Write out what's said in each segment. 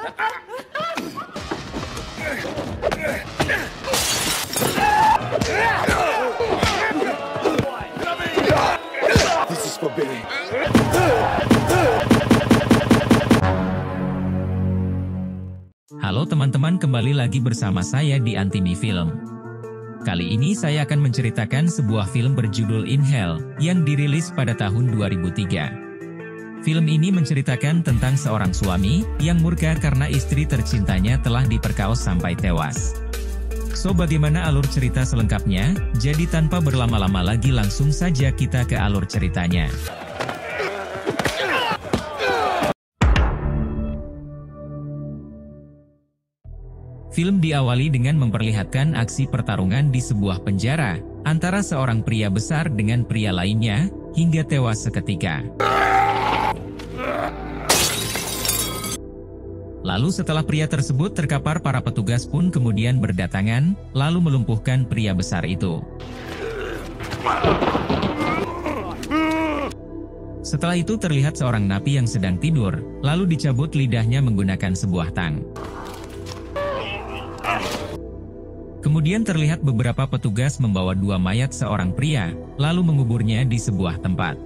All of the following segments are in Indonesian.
This is for Billy. Halo teman-teman, kembali lagi bersama saya di Antimi Film. Kali ini saya akan menceritakan sebuah film berjudul In Hell yang dirilis pada tahun 2003. Film ini menceritakan tentang seorang suami yang murka karena istri tercintanya telah diperkaos sampai tewas. So, bagaimana alur cerita selengkapnya? Jadi tanpa berlama-lama lagi langsung saja kita ke alur ceritanya. Film diawali dengan memperlihatkan aksi pertarungan di sebuah penjara antara seorang pria besar dengan pria lainnya hingga tewas seketika. Lalu setelah pria tersebut terkapar, para petugas pun kemudian berdatangan lalu melumpuhkan pria besar itu. Setelah itu terlihat seorang napi yang sedang tidur, lalu dicabut lidahnya menggunakan sebuah tang. Kemudian terlihat beberapa petugas membawa dua mayat seorang pria, lalu menguburnya di sebuah tempat.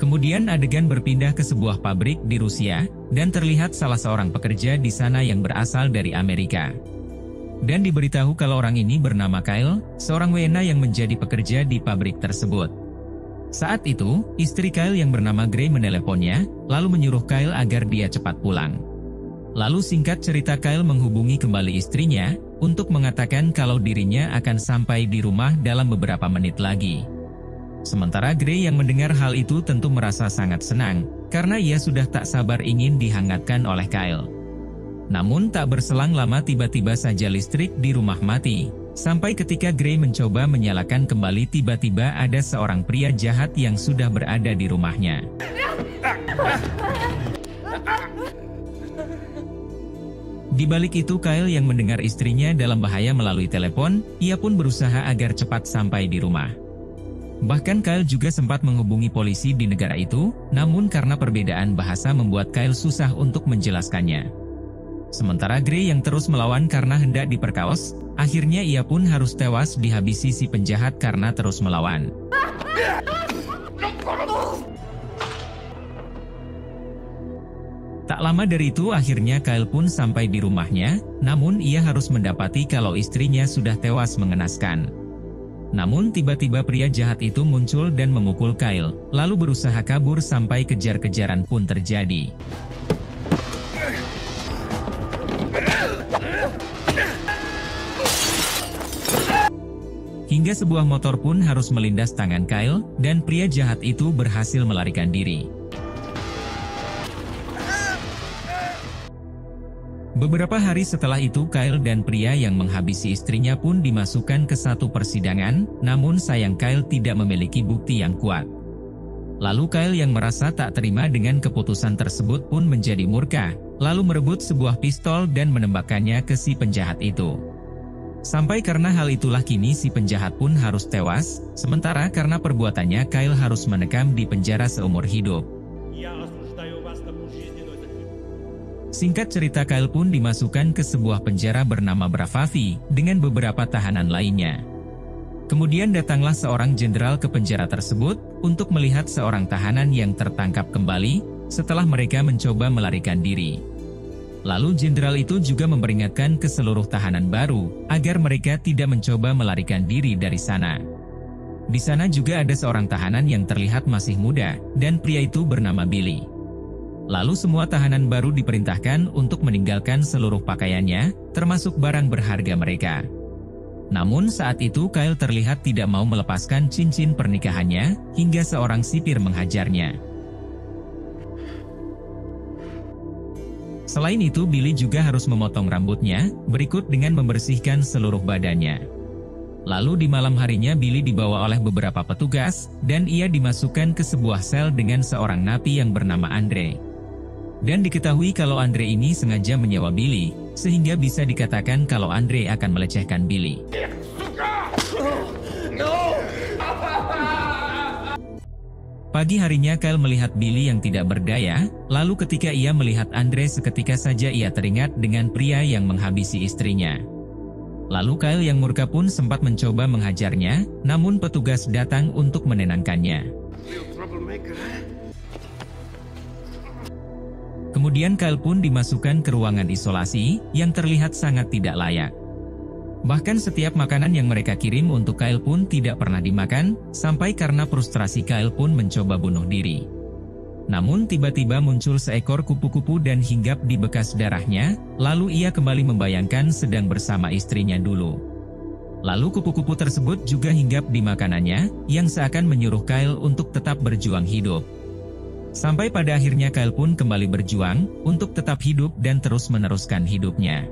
Kemudian adegan berpindah ke sebuah pabrik di Rusia, dan terlihat salah seorang pekerja di sana yang berasal dari Amerika. Dan diberitahu kalau orang ini bernama Kyle, seorang WNA yang menjadi pekerja di pabrik tersebut. Saat itu, istri Kyle yang bernama Gray meneleponnya, lalu menyuruh Kyle agar dia cepat pulang. Lalu singkat cerita, Kyle menghubungi kembali istrinya untuk mengatakan kalau dirinya akan sampai di rumah dalam beberapa menit lagi. Sementara Gray yang mendengar hal itu tentu merasa sangat senang karena ia sudah tak sabar ingin dihangatkan oleh Kyle. Namun tak berselang lama tiba-tiba saja listrik di rumah mati. Sampai ketika Gray mencoba menyalakan kembali, tiba-tiba ada seorang pria jahat yang sudah berada di rumahnya. Di balik itu, Kyle yang mendengar istrinya dalam bahaya melalui telepon, ia pun berusaha agar cepat sampai di rumah. Bahkan Kyle juga sempat menghubungi polisi di negara itu, namun karena perbedaan bahasa membuat Kyle susah untuk menjelaskannya. Sementara Gray yang terus melawan karena hendak diperkaos, akhirnya ia pun harus tewas dihabisi si penjahat karena terus melawan. Tak lama dari itu akhirnya Kyle pun sampai di rumahnya, namun ia harus mendapati kalau istrinya sudah tewas mengenaskan. Namun tiba-tiba pria jahat itu muncul dan memukul Kyle, lalu berusaha kabur sampai kejar-kejaran pun terjadi. Hingga sebuah motor pun harus melindas tangan Kyle, dan pria jahat itu berhasil melarikan diri. Beberapa hari setelah itu, Kyle dan pria yang menghabisi istrinya pun dimasukkan ke satu persidangan, namun sayang Kyle tidak memiliki bukti yang kuat. Lalu Kyle yang merasa tak terima dengan keputusan tersebut pun menjadi murka, lalu merebut sebuah pistol dan menembakkannya ke si penjahat itu. Sampai karena hal itulah kini si penjahat pun harus tewas, sementara karena perbuatannya Kyle harus menekam di penjara seumur hidup. Singkat cerita, Kyle pun dimasukkan ke sebuah penjara bernama Bravavi dengan beberapa tahanan lainnya. Kemudian datanglah seorang jenderal ke penjara tersebut untuk melihat seorang tahanan yang tertangkap kembali setelah mereka mencoba melarikan diri. Lalu jenderal itu juga memperingatkan ke seluruh tahanan baru agar mereka tidak mencoba melarikan diri dari sana. Di sana juga ada seorang tahanan yang terlihat masih muda, dan pria itu bernama Billy. Lalu semua tahanan baru diperintahkan untuk meninggalkan seluruh pakaiannya, termasuk barang berharga mereka. Namun saat itu Kyle terlihat tidak mau melepaskan cincin pernikahannya, hingga seorang sipir menghajarnya. Selain itu, Billy juga harus memotong rambutnya, berikut dengan membersihkan seluruh badannya. Lalu di malam harinya Billy dibawa oleh beberapa petugas, dan ia dimasukkan ke sebuah sel dengan seorang napi yang bernama Andre. Dan diketahui kalau Andre ini sengaja menyewa Billy, sehingga bisa dikatakan kalau Andre akan melecehkan Billy. Pagi harinya Kyle melihat Billy yang tidak berdaya, lalu ketika ia melihat Andre seketika saja ia teringat dengan pria yang menghabisi istrinya. Lalu Kyle yang murka pun sempat mencoba menghajarnya, namun petugas datang untuk menenangkannya. Kemudian Kyle pun dimasukkan ke ruangan isolasi, yang terlihat sangat tidak layak. Bahkan setiap makanan yang mereka kirim untuk Kyle pun tidak pernah dimakan, sampai karena frustrasi Kyle pun mencoba bunuh diri. Namun tiba-tiba muncul seekor kupu-kupu dan hinggap di bekas darahnya, lalu ia kembali membayangkan sedang bersama istrinya dulu. Lalu kupu-kupu tersebut juga hinggap di makanannya, yang seakan menyuruh Kyle untuk tetap berjuang hidup. Sampai pada akhirnya Kyle pun kembali berjuang, untuk tetap hidup dan terus meneruskan hidupnya.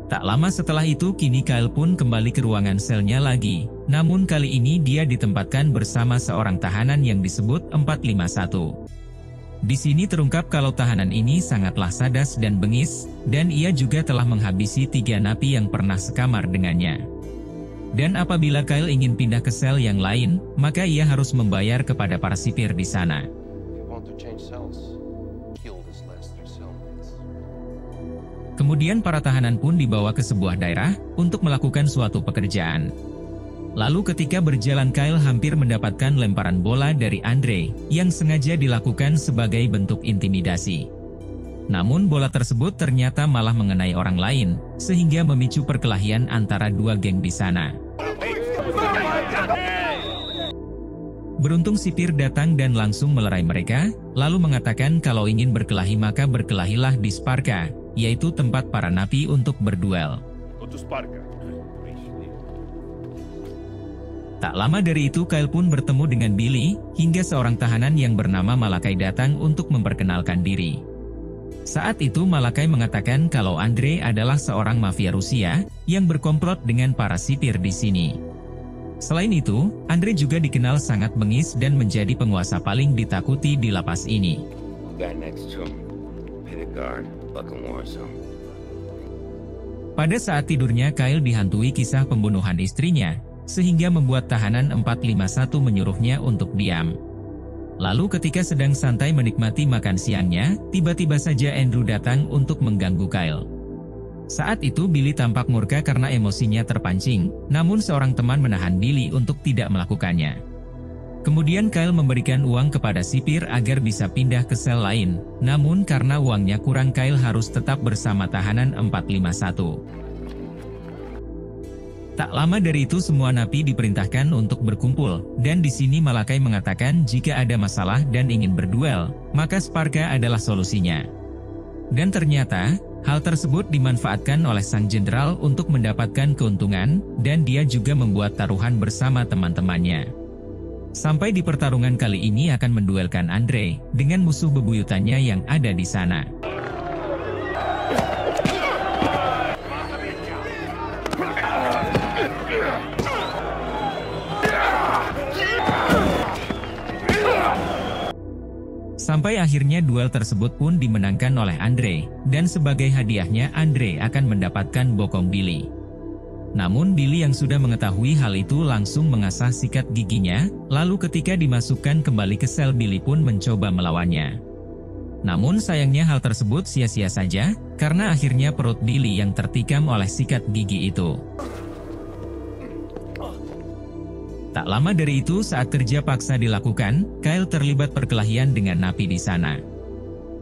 Tak lama setelah itu kini Kyle pun kembali ke ruangan selnya lagi, namun kali ini dia ditempatkan bersama seorang tahanan yang disebut 451. Di sini terungkap kalau tahanan ini sangatlah sadas dan bengis, dan ia juga telah menghabisi 3 napi yang pernah sekamar dengannya. Dan apabila Kyle ingin pindah ke sel yang lain, maka ia harus membayar kepada para sipir di sana. Kemudian para tahanan pun dibawa ke sebuah daerah untuk melakukan suatu pekerjaan. Lalu ketika berjalan Kyle hampir mendapatkan lemparan bola dari Andre, yang sengaja dilakukan sebagai bentuk intimidasi. Namun bola tersebut ternyata malah mengenai orang lain, sehingga memicu perkelahian antara 2 geng di sana. Beruntung sipir datang dan langsung melerai mereka, lalu mengatakan kalau ingin berkelahi maka berkelahilah di Sparka, yaitu tempat para napi untuk berduel. Tak lama dari itu Kyle pun bertemu dengan Billy, hingga seorang tahanan yang bernama Malakai datang untuk memperkenalkan diri. Saat itu Malakai mengatakan kalau Andre adalah seorang mafia Rusia, yang berkomplot dengan para sipir di sini. Selain itu, Andre juga dikenal sangat bengis dan menjadi penguasa paling ditakuti di lapas ini. Pada saat tidurnya Kyle dihantui kisah pembunuhan istrinya, sehingga membuat tahanan 451 menyuruhnya untuk diam. Lalu ketika sedang santai menikmati makan siangnya, tiba-tiba saja Andrew datang untuk mengganggu Kyle. Saat itu Billy tampak murka karena emosinya terpancing, namun seorang teman menahan Billy untuk tidak melakukannya. Kemudian Kyle memberikan uang kepada sipir agar bisa pindah ke sel lain, namun karena uangnya kurang Kyle harus tetap bersama tahanan 451. Tak lama dari itu semua napi diperintahkan untuk berkumpul, dan di sini Malakai mengatakan jika ada masalah dan ingin berduel, maka Sparka adalah solusinya. Dan ternyata, hal tersebut dimanfaatkan oleh sang jenderal untuk mendapatkan keuntungan, dan dia juga membuat taruhan bersama teman-temannya. Sampai di pertarungan kali ini akan menduelkan Andre, dengan musuh bebuyutannya yang ada di sana. Sampai akhirnya duel tersebut pun dimenangkan oleh Andre, dan sebagai hadiahnya Andre akan mendapatkan bokong Billy. Namun Billy yang sudah mengetahui hal itu langsung mengasah sikat giginya, lalu ketika dimasukkan kembali ke sel Billy pun mencoba melawannya. Namun sayangnya hal tersebut sia-sia saja, karena akhirnya perut Billy yang tertikam oleh sikat gigi itu. Tak lama dari itu saat kerja paksa dilakukan, Kyle terlibat perkelahian dengan napi di sana.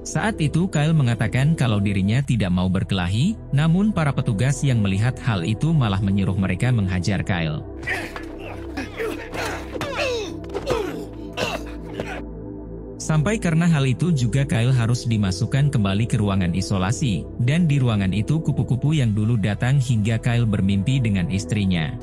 Saat itu Kyle mengatakan kalau dirinya tidak mau berkelahi, namun para petugas yang melihat hal itu malah menyuruh mereka menghajar Kyle. Sampai karena hal itu juga Kyle harus dimasukkan kembali ke ruangan isolasi, dan di ruangan itu kupu-kupu yang dulu datang hingga Kyle bermimpi dengan istrinya.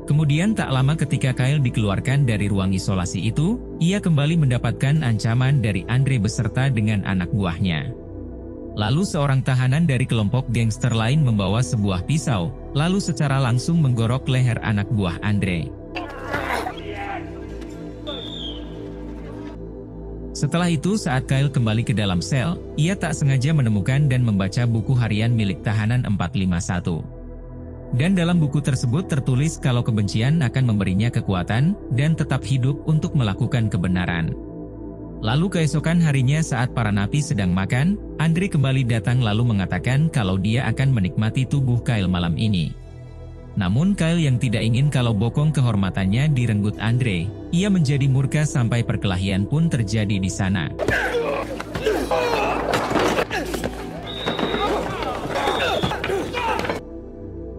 Kemudian tak lama ketika Kyle dikeluarkan dari ruang isolasi itu, ia kembali mendapatkan ancaman dari Andre beserta dengan anak buahnya. Lalu seorang tahanan dari kelompok gangster lain membawa sebuah pisau, lalu secara langsung menggorok leher anak buah Andre. Setelah itu saat Kyle kembali ke dalam sel, ia tak sengaja menemukan dan membaca buku harian milik tahanan 451. Dan dalam buku tersebut tertulis kalau kebencian akan memberinya kekuatan dan tetap hidup untuk melakukan kebenaran. Lalu keesokan harinya saat para napi sedang makan, Andre kembali datang lalu mengatakan kalau dia akan menikmati tubuh Kyle malam ini. Namun Kyle yang tidak ingin kalau bokong kehormatannya direnggut Andre, ia menjadi murka sampai perkelahian pun terjadi di sana.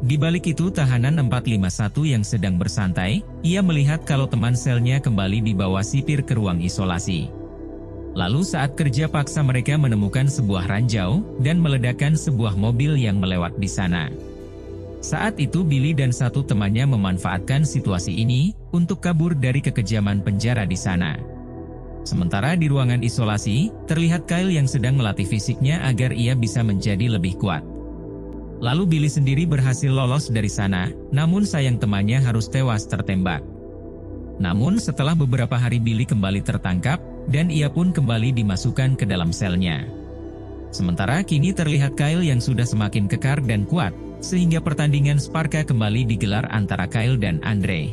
Di balik itu tahanan 451 yang sedang bersantai, ia melihat kalau teman selnya kembali dibawa sipir ke ruang isolasi. Lalu saat kerja paksa mereka menemukan sebuah ranjau dan meledakkan sebuah mobil yang melewat di sana. Saat itu Billy dan satu temannya memanfaatkan situasi ini untuk kabur dari kekejaman penjara di sana. Sementara di ruangan isolasi, terlihat Kyle yang sedang melatih fisiknya agar ia bisa menjadi lebih kuat. Lalu Billy sendiri berhasil lolos dari sana, namun sayang temannya harus tewas tertembak. Namun setelah beberapa hari Billy kembali tertangkap, dan ia pun kembali dimasukkan ke dalam selnya. Sementara kini terlihat Kyle yang sudah semakin kekar dan kuat, sehingga pertandingan Sparka kembali digelar antara Kyle dan Andre.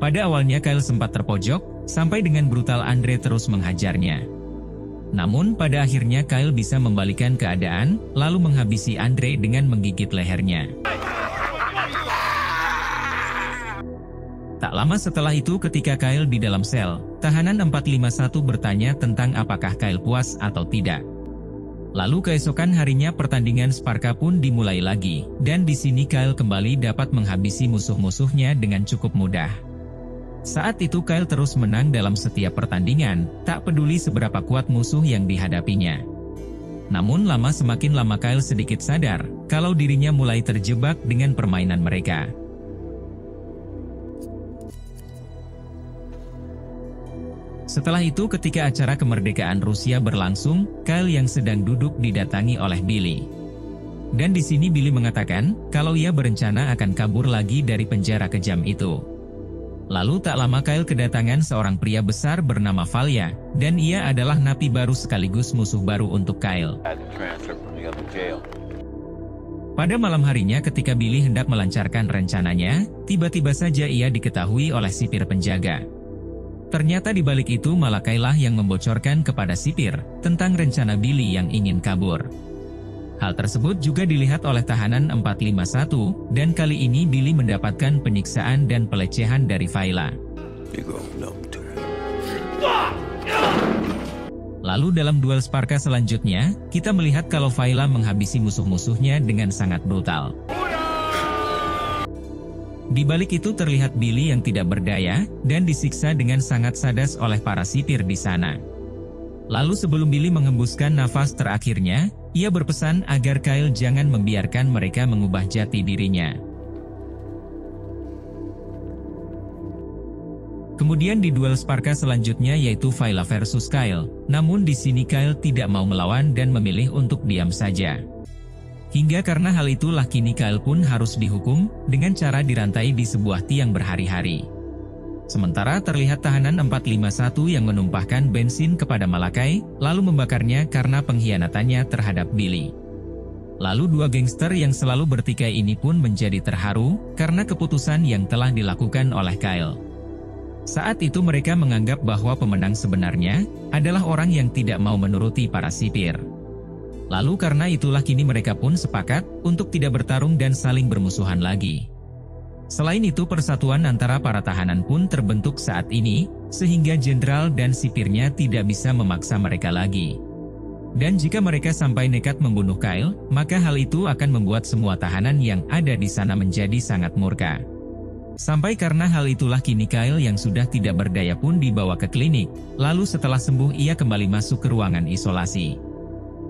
Pada awalnya Kyle sempat terpojok, sampai dengan brutal Andre terus menghajarnya. Namun pada akhirnya Kyle bisa membalikan keadaan, lalu menghabisi Andre dengan menggigit lehernya. Tak lama setelah itu ketika Kyle di dalam sel, tahanan 451 bertanya tentang apakah Kyle puas atau tidak. Lalu keesokan harinya pertandingan Sparka pun dimulai lagi, dan di sini Kyle kembali dapat menghabisi musuh-musuhnya dengan cukup mudah. Saat itu Kyle terus menang dalam setiap pertandingan, tak peduli seberapa kuat musuh yang dihadapinya. Namun semakin lama Kyle sedikit sadar, kalau dirinya mulai terjebak dengan permainan mereka. Setelah itu ketika acara kemerdekaan Rusia berlangsung, Kyle yang sedang duduk didatangi oleh Billy. Dan di sini Billy mengatakan, kalau ia berencana akan kabur lagi dari penjara kejam itu. Lalu tak lama Kyle kedatangan seorang pria besar bernama Valya, dan ia adalah napi baru sekaligus musuh baru untuk Kyle. Pada malam harinya ketika Billy hendak melancarkan rencananya, tiba-tiba saja ia diketahui oleh sipir penjaga. Ternyata di balik itu malah Kyle yang membocorkan kepada sipir tentang rencana Billy yang ingin kabur. Hal tersebut juga dilihat oleh tahanan 451, dan kali ini Billy mendapatkan penyiksaan dan pelecehan dari Valya. Lalu dalam duel Sparka selanjutnya, kita melihat kalau Valya menghabisi musuh-musuhnya dengan sangat brutal. Di balik itu terlihat Billy yang tidak berdaya, dan disiksa dengan sangat sadas oleh para sipir di sana. Lalu sebelum Billy menghembuskan nafas terakhirnya, ia berpesan agar Kyle jangan membiarkan mereka mengubah jati dirinya. Kemudian di duel Sparka selanjutnya yaitu Valya versus Kyle, namun di sini Kyle tidak mau melawan dan memilih untuk diam saja. Hingga karena hal itulah kini Kyle pun harus dihukum dengan cara dirantai di sebuah tiang berhari-hari. Sementara terlihat tahanan 451 yang menumpahkan bensin kepada Malakai, lalu membakarnya karena pengkhianatannya terhadap Billy. Lalu dua gangster yang selalu bertikai ini pun menjadi terharu karena keputusan yang telah dilakukan oleh Kyle. Saat itu mereka menganggap bahwa pemenang sebenarnya adalah orang yang tidak mau menuruti para sipir. Lalu karena itulah kini mereka pun sepakat untuk tidak bertarung dan saling bermusuhan lagi. Selain itu persatuan antara para tahanan pun terbentuk saat ini, sehingga jenderal dan sipirnya tidak bisa memaksa mereka lagi. Dan jika mereka sampai nekat membunuh Kyle, maka hal itu akan membuat semua tahanan yang ada di sana menjadi sangat murka. Sampai karena hal itulah kini Kyle yang sudah tidak berdaya pun dibawa ke klinik, lalu setelah sembuh ia kembali masuk ke ruangan isolasi.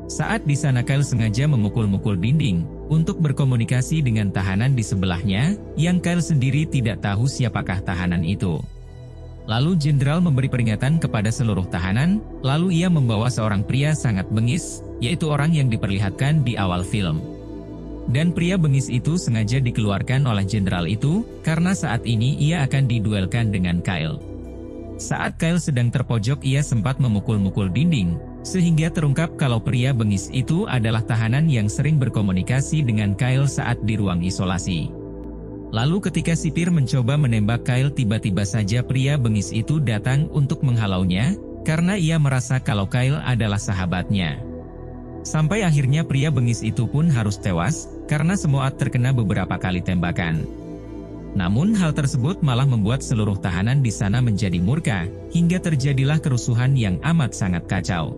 Saat di sana Kyle sengaja memukul-mukul dinding untuk berkomunikasi dengan tahanan di sebelahnya, yang Kyle sendiri tidak tahu siapakah tahanan itu. Lalu jenderal memberi peringatan kepada seluruh tahanan, lalu ia membawa seorang pria sangat bengis, yaitu orang yang diperlihatkan di awal film. Dan pria bengis itu sengaja dikeluarkan oleh jenderal itu, karena saat ini ia akan diduelkan dengan Kyle. Saat Kyle sedang terpojok ia sempat memukul-mukul dinding, sehingga terungkap kalau pria bengis itu adalah tahanan yang sering berkomunikasi dengan Kyle saat di ruang isolasi. Lalu ketika sipir mencoba menembak Kyle, tiba-tiba saja pria bengis itu datang untuk menghalaunya, karena ia merasa kalau Kyle adalah sahabatnya. Sampai akhirnya pria bengis itu pun harus tewas, karena semua terkena beberapa kali tembakan. Namun hal tersebut malah membuat seluruh tahanan di sana menjadi murka, hingga terjadilah kerusuhan yang amat sangat kacau.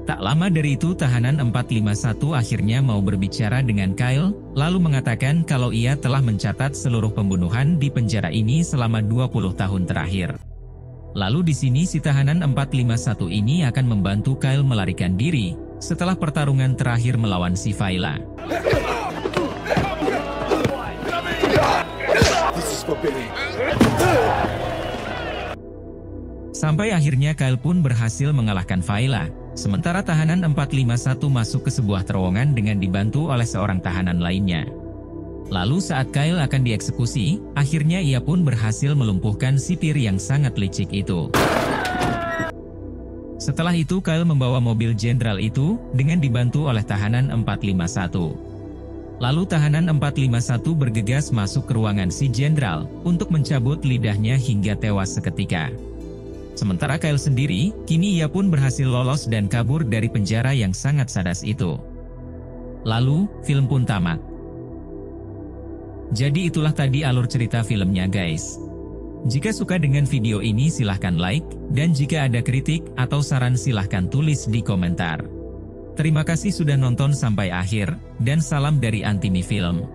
Tak lama dari itu tahanan 451 akhirnya mau berbicara dengan Kyle, lalu mengatakan kalau ia telah mencatat seluruh pembunuhan di penjara ini selama 20 tahun terakhir. Lalu di sini si tahanan 451 ini akan membantu Kyle melarikan diri, setelah pertarungan terakhir melawan si Fayla. Sampai akhirnya Kyle pun berhasil mengalahkan Fayla. Sementara tahanan 451 masuk ke sebuah terowongan dengan dibantu oleh seorang tahanan lainnya. Lalu saat Kyle akan dieksekusi, akhirnya ia pun berhasil melumpuhkan sipir yang sangat licik itu. Setelah itu Kyle membawa mobil jenderal itu, dengan dibantu oleh tahanan 451. Lalu tahanan 451 bergegas masuk ke ruangan si jenderal, untuk mencabut lidahnya hingga tewas seketika. Sementara Kyle sendiri, kini ia pun berhasil lolos dan kabur dari penjara yang sangat sadas itu. Lalu, film pun tamat. Jadi itulah tadi alur cerita filmnya guys. Jika suka dengan video ini silahkan like, dan jika ada kritik atau saran silahkan tulis di komentar. Terima kasih sudah nonton sampai akhir, dan salam dari Antimi Film.